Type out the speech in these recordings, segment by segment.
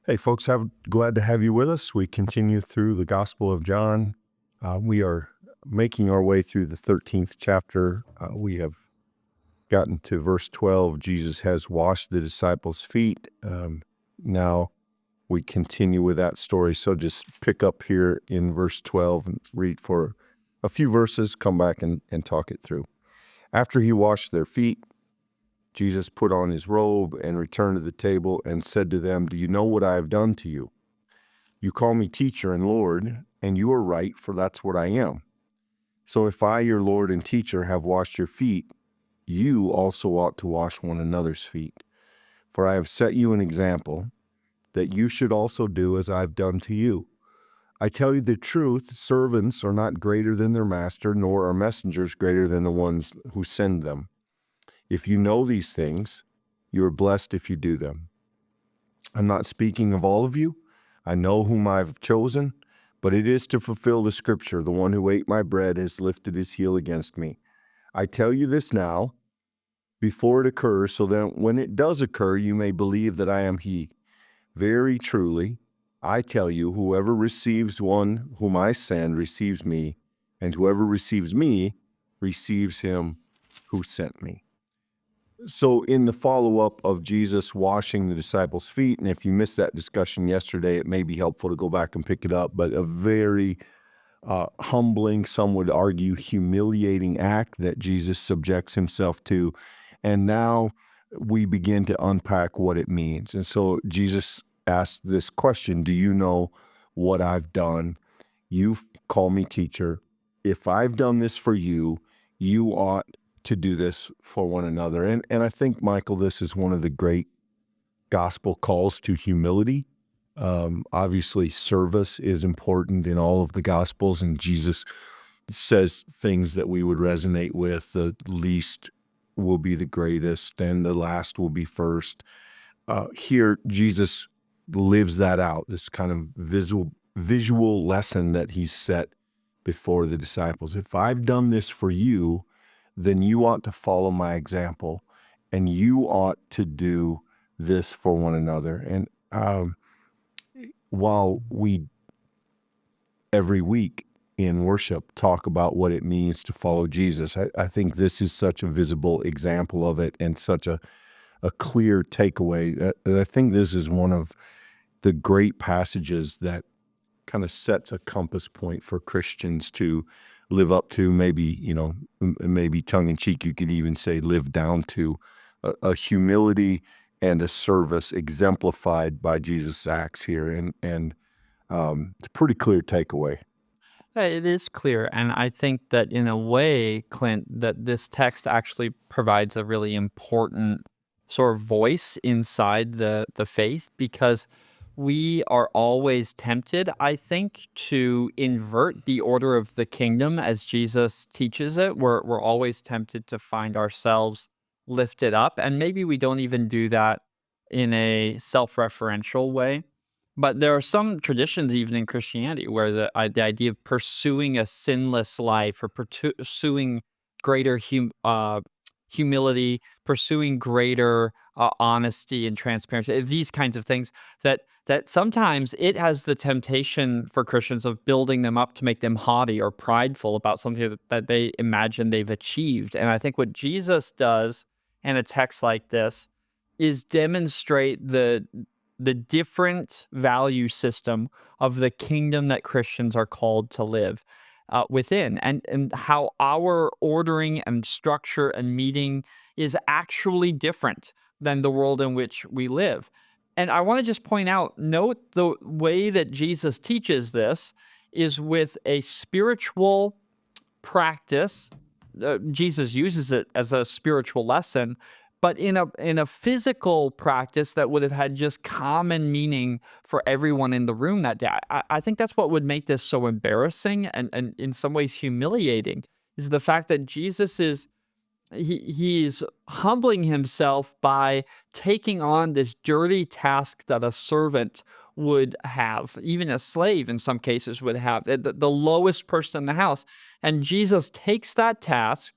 Hey, folks, glad to have you with us. We continue through the Gospel of John. We are making our way through the 13th chapter. We have gotten to verse 12. Jesus has washed the disciples' feet. Now we continue with that story. So just pick up here in verse 12 and read for a few verses, come back and talk it through. After he washed their feet, Jesus put on his robe and returned to the table and said to them, "Do you know what I have done to you? You call me teacher and Lord, and you are right, for that's what I am. So if I, your Lord and teacher, have washed your feet, you also ought to wash one another's feet. For I have set you an example that you should also do as I've done to you. I tell you the truth, servants are not greater than their master, nor are messengers greater than the ones who send them. If you know these things, you are blessed if you do them. I'm not speaking of all of you. I know whom I've chosen, but it is to fulfill the scripture. The one who ate my bread has lifted his heel against me. I tell you this now, before it occurs, so that when it does occur, you may believe that I am he. Very truly, I tell you, whoever receives one whom I send receives me, and whoever receives me receives him who sent me." So in the follow-up of Jesus washing the disciples' feet, and if you missed that discussion yesterday, it may be helpful to go back and pick it up, but a very humbling, some would argue humiliating act that Jesus subjects himself to. And now we begin to unpack what it means. And so Jesus asks this question, do you know what I've done? You call me teacher. If I've done this for you, you ought to do this for one another. And I think, Michael, this is one of the great gospel calls to humility. Obviously, service is important in all of the gospels, and Jesus says things that we would resonate with. The least will be the greatest, and the last will be first. Here, Jesus lives that out, this kind of visual lesson that he's set before the disciples. If I've done this for you, then you ought to follow my example, and you ought to do this for one another. And while we every week in worship talk about what it means to follow Jesus, I think this is such a visible example of it and such a clear takeaway. I think this is one of the great passages that kind of sets a compass point for Christians to live up to, maybe tongue in cheek, you could even say live down to, a humility and a service exemplified by Jesus' acts here. And it's a pretty clear takeaway. It is clear, and I think that in a way, Clint, that this text actually provides a really important sort of voice inside the faith, because we are always tempted, I think, to invert the order of the kingdom as Jesus teaches it. We're always tempted to find ourselves lifted up, and maybe we don't even do that in a self-referential way. But there are some traditions, even in Christianity, where the idea of pursuing a sinless life, or pursuing greater humility, pursuing greater honesty and transparency, these kinds of things, that sometimes it has the temptation for Christians of building them up to make them haughty or prideful about something that they imagine they've achieved. And I think what Jesus does in a text like this is demonstrate the different value system of the kingdom that Christians are called to live within, and how our ordering and structure and meeting is actually different than the world in which we live. And I want to just point out, note the way that Jesus teaches this is with a spiritual practice. Jesus uses it as a spiritual lesson, but in a physical practice that would have had just common meaning for everyone in the room that day. I think that's what would make this so embarrassing and in some ways humiliating, is the fact that Jesus is he's humbling himself by taking on this dirty task that a servant would have, even a slave in some cases would have, the lowest person in the house. And Jesus takes that task,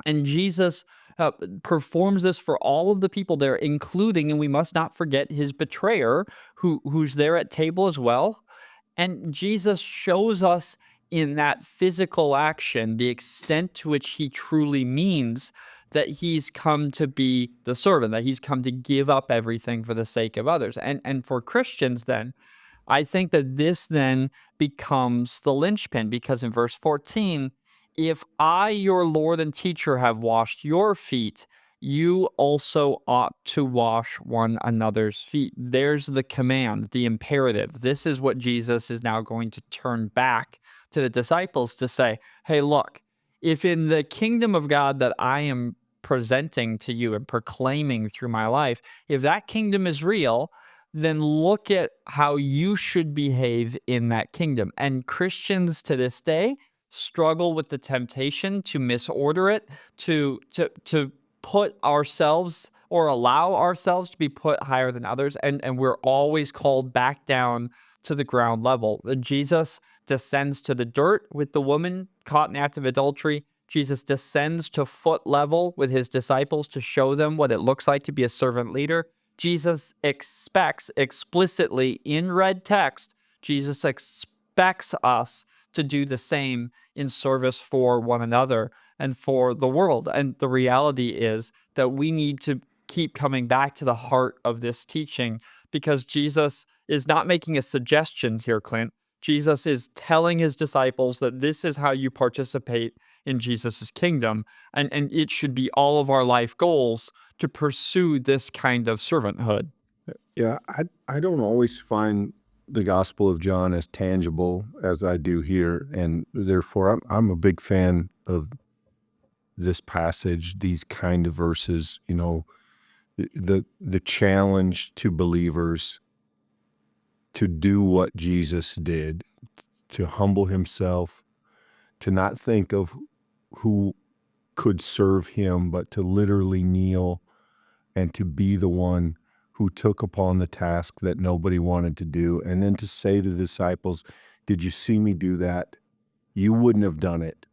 and Jesus performs this for all of the people there, including, and we must not forget, his betrayer, who's there at table as well. And Jesus shows us in that physical action the extent to which he truly means that he's come to be the servant, that he's come to give up everything for the sake of others. And for Christians, then, I think that this then becomes the linchpin, because in verse 14, if I, your Lord and teacher, have washed your feet, you also ought to wash one another's feet. There's the command, the imperative. This is what Jesus is now going to turn back to the disciples to say, hey, look, if in the kingdom of God that I am presenting to you and proclaiming through my life, if that kingdom is real, then look at how you should behave in that kingdom. And Christians to this day struggle with the temptation to misorder it, to put ourselves or allow ourselves to be put higher than others, and we're always called back down to the ground level. Jesus descends to the dirt with the woman caught in the act of adultery. Jesus descends to foot level with his disciples to show them what it looks like to be a servant leader. Jesus expects explicitly in red text, Jesus expects us to do the same in service for one another and for the world. And the reality is that we need to keep coming back to the heart of this teaching, because Jesus is not making a suggestion here, Clint. Jesus is telling his disciples that this is how you participate in Jesus's kingdom, and it should be all of our life goals to pursue this kind of servanthood. Yeah, I don't always find the Gospel of John as tangible as I do here, and therefore I'm a big fan of this passage, these kind of verses. You know, the challenge to believers to do what Jesus did, to humble himself, to not think of who could serve him, but to literally kneel and to be the one who took upon the task that nobody wanted to do. And then to say to the disciples, did you see me do that? You wouldn't have done it.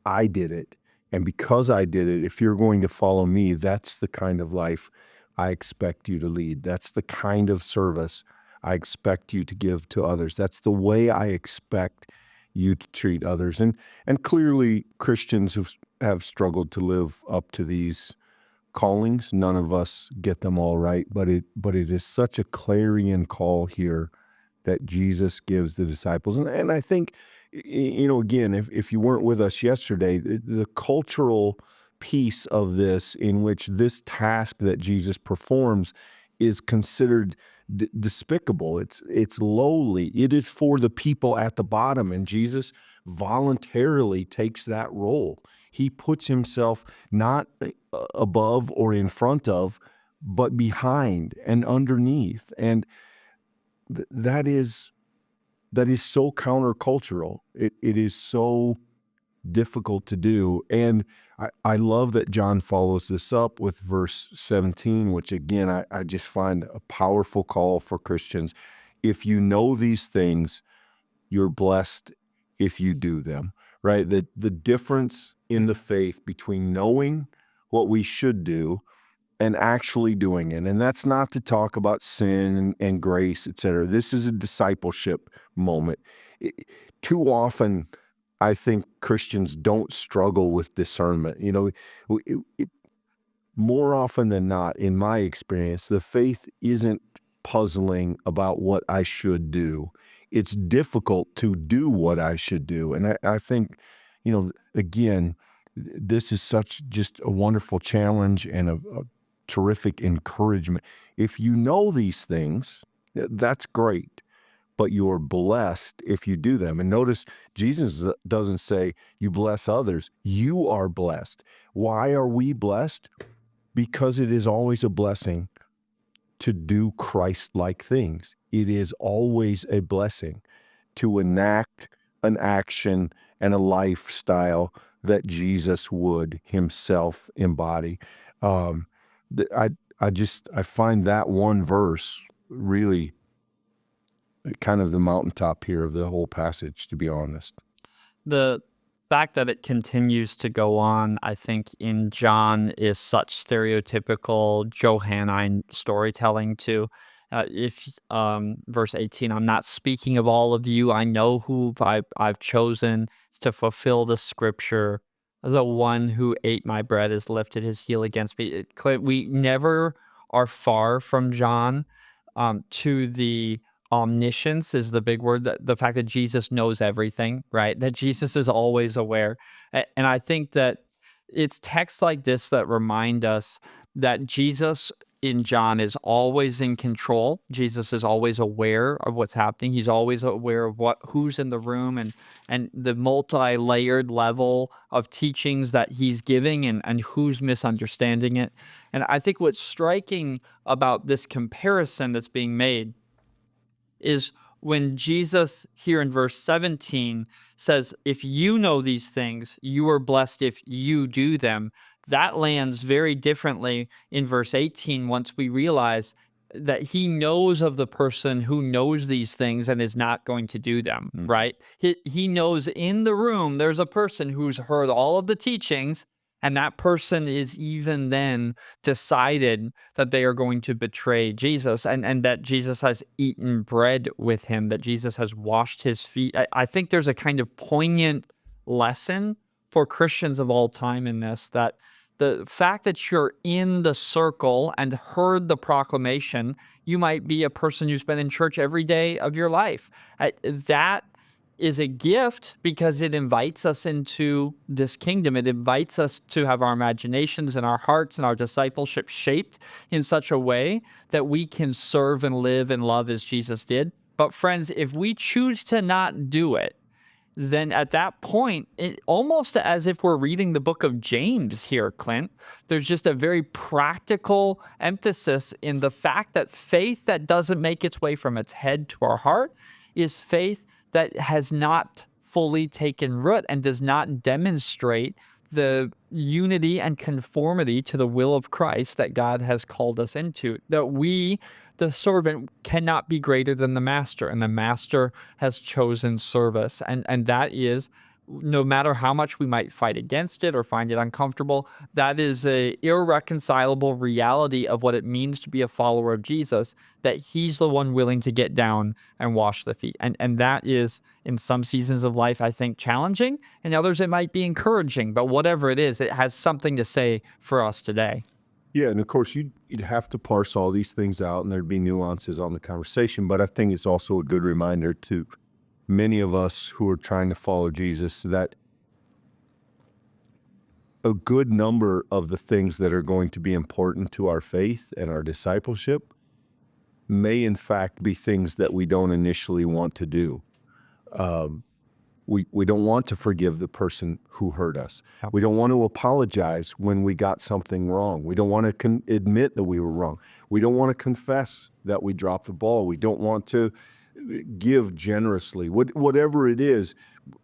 I did it. And because I did it, if you're going to follow me, that's the kind of life I expect you to lead. That's the kind of service I expect you to give to others. That's the way I expect you to treat others. And clearly Christians who have struggled to live up to these callings, none of us get them all right, but it is such a clarion call here that Jesus gives the disciples. And I think, you know, again, if you weren't with us yesterday, the cultural piece of this, in which this task that Jesus performs is considered despicable. It's lowly. It is for the people at the bottom, and Jesus voluntarily takes that role. He puts himself not above or in front of, but behind and underneath. And that is so countercultural. It is so difficult to do. And I love that John follows this up with verse 17, which again, I just find a powerful call for Christians. If you know these things, you're blessed if you do them, right? The difference in the faith between knowing what we should do and actually doing it. And that's not to talk about sin and grace, et cetera. This is a discipleship moment. Too often, I think Christians don't struggle with discernment. You know, more often than not, in my experience, the faith isn't puzzling about what I should do. It's difficult to do what I should do. And I think, you know, again, this is such just a wonderful challenge and a terrific encouragement. If you know these things, that's great, but you're blessed if you do them. And notice Jesus doesn't say you bless others. You are blessed. Why are we blessed? Because it is always a blessing to do Christ-like things. It is always a blessing to enact an action and a lifestyle that Jesus would himself embody. I find that one verse really kind of the mountaintop here of the whole passage, to be honest. The fact that it continues to go on, I think, in John is such stereotypical Johannine storytelling too. If verse 18, I'm not speaking of all of you. I know who I've chosen to fulfill the scripture. The one who ate my bread has lifted his heel against me. We never are far from John. To the omniscience is the big word, that the fact that Jesus knows everything, right? That Jesus is always aware. And I think that it's texts like this that remind us that Jesus in John is always in control. Jesus is always aware of what's happening. He's always aware of who's in the room, and the multi-layered level of teachings that he's giving, and who's misunderstanding it. And I think what's striking about this comparison that's being made is when Jesus here in verse 17 says, if you know these things, you are blessed if you do them. That lands very differently in verse 18 once we realize that he knows of the person who knows these things and is not going to do them, right? He knows in the room there's a person who's heard all of the teachings, and that person is even then decided that they are going to betray Jesus, and that Jesus has eaten bread with him, that Jesus has washed his feet. I think there's a kind of poignant lesson for Christians of all time in this, that the fact that you're in the circle and heard the proclamation, you might be a person who's been in church every day of your life. That is a gift because it invites us into this kingdom. It invites us to have our imaginations and our hearts and our discipleship shaped in such a way that we can serve and live and love as Jesus did. But friends, if we choose to not do it, then at that point, almost as if we're reading the book of James here, Clint, there's just a very practical emphasis in the fact that faith that doesn't make its way from its head to our heart is faith that has not fully taken root and does not demonstrate the unity and conformity to the will of Christ that God has called us into. That we, the servant, cannot be greater than the master, and the master has chosen service. And that is, no matter how much we might fight against it or find it uncomfortable, that is a irreconcilable reality of what it means to be a follower of Jesus, that he's the one willing to get down and wash the feet. And that is, in some seasons of life, I think, challenging. In others, it might be encouraging. But whatever it is, it has something to say for us today. Yeah, and of course, you'd have to parse all these things out, and there'd be nuances on the conversation. But I think it's also a good reminder to many of us who are trying to follow Jesus that a good number of the things that are going to be important to our faith and our discipleship may in fact be things that we don't initially want to do. We don't want to forgive the person who hurt us. Yep. We don't want to apologize when we got something wrong. We don't want to admit that we were wrong. We don't want to confess that we dropped the ball. We don't want to give generously. Whatever it is,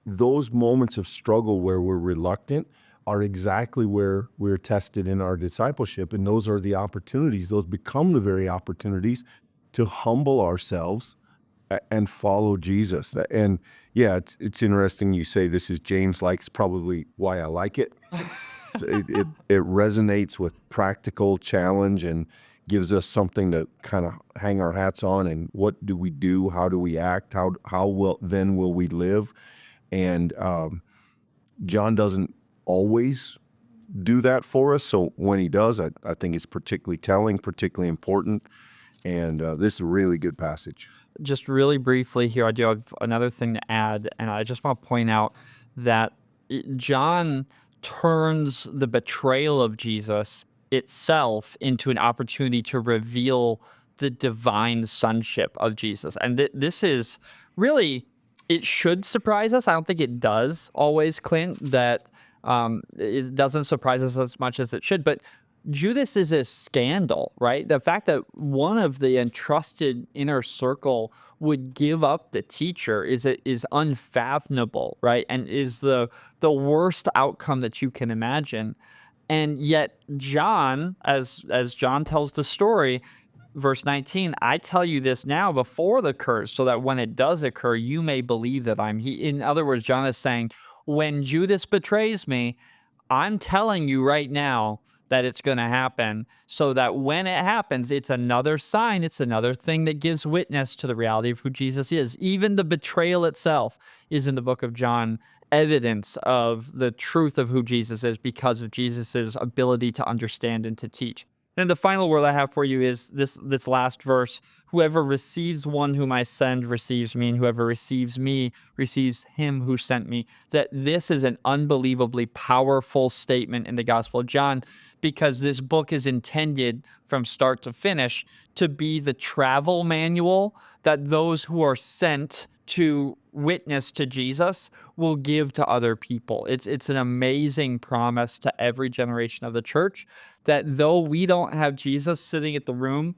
those moments of struggle where we're reluctant are exactly where we're tested in our discipleship. And those are the opportunities. Those become the very opportunities to humble ourselves and follow Jesus. And yeah, it's interesting you say this is James-like. It's probably why I like it. So it resonates with practical challenge and gives us something to kind of hang our hats on. And what do we do? How do we act? How will we live? And John doesn't always do that for us. So when he does, I think it's particularly telling, particularly important. And this is a really good passage. Just really briefly here, I do have another thing to add, and I just want to point out that John turns the betrayal of Jesus itself into an opportunity to reveal the divine sonship of Jesus. And this is really, it should surprise us. I don't think it does always, Clint, that it doesn't surprise us as much as it should, but Judas is a scandal, right? The fact that one of the entrusted inner circle would give up the teacher is unfathomable, right? And is the worst outcome that you can imagine. And yet John, as John tells the story, verse 19, I tell you this now before the curse, so that when it does occur, you may believe that I'm he. In other words, John is saying, when Judas betrays me, I'm telling you right now that it's going to happen, so that when it happens, it's another sign, it's another thing that gives witness to the reality of who Jesus is. Even the betrayal itself is in the book of John evidence of the truth of who Jesus is because of Jesus's ability to understand and to teach. And the final word I have for you is this last verse. Whoever receives one whom I send receives me, and whoever receives me receives him who sent me. That this is an unbelievably powerful statement in the Gospel of John, because this book is intended from start to finish to be the travel manual that those who are sent to witness to Jesus will give to other people. It's an amazing promise to every generation of the church that though we don't have Jesus sitting at the room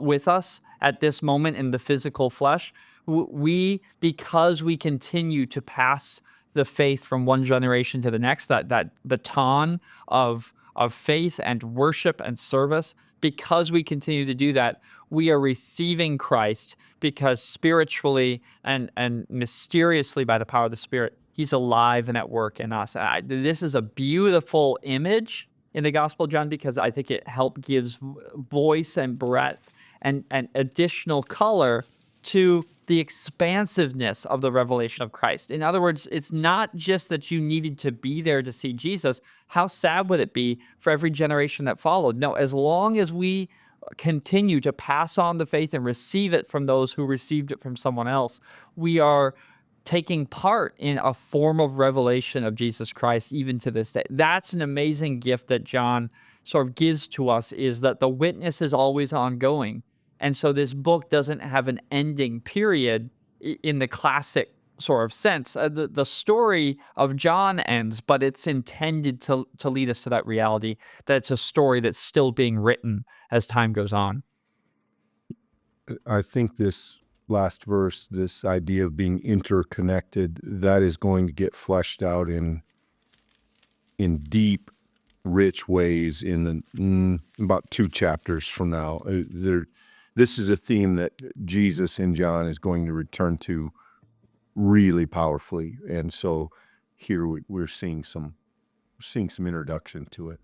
with us at this moment in the physical flesh, we, because we continue to pass the faith from one generation to the next, that baton of faith and worship and service, because we continue to do that, we are receiving Christ, because spiritually and mysteriously by the power of the Spirit, he's alive and at work in us. This is a beautiful image in the Gospel of John, because I think it gives voice and breadth and additional color to the expansiveness of the revelation of Christ. In other words, it's not just that you needed to be there to see Jesus. How sad would it be for every generation that followed? No, as long as we continue to pass on the faith and receive it from those who received it from someone else, we are taking part in a form of revelation of Jesus Christ even to this day. That's an amazing gift that John sort of gives to us, is that the witness is always ongoing. And so this book doesn't have an ending period in the classic sort of sense. The story of John ends, but it's intended to lead us to that reality that it's a story that's still being written as time goes on. I think this last verse, this idea of being interconnected, that is going to get fleshed out in deep, rich ways in the about 2 chapters from now. This is a theme that Jesus in John is going to return to really powerfully, and so here we're seeing some introduction to it.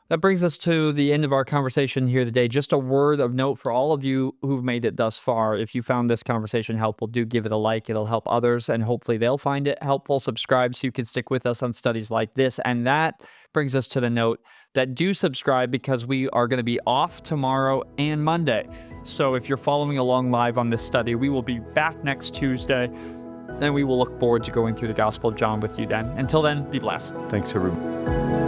That brings us to the end of our conversation here today. Just a word of note for all of you who've made it thus far. If you found this conversation helpful, do give it a like. It'll help others, and hopefully they'll find it helpful. Subscribe so you can stick with us on studies like this. And that brings us to the note that do subscribe, because we are going to be off tomorrow and Monday. So if you're following along live on this study, we will be back next Tuesday, and we will look forward to going through the Gospel of John with you then. Until then, be blessed. Thanks, everybody.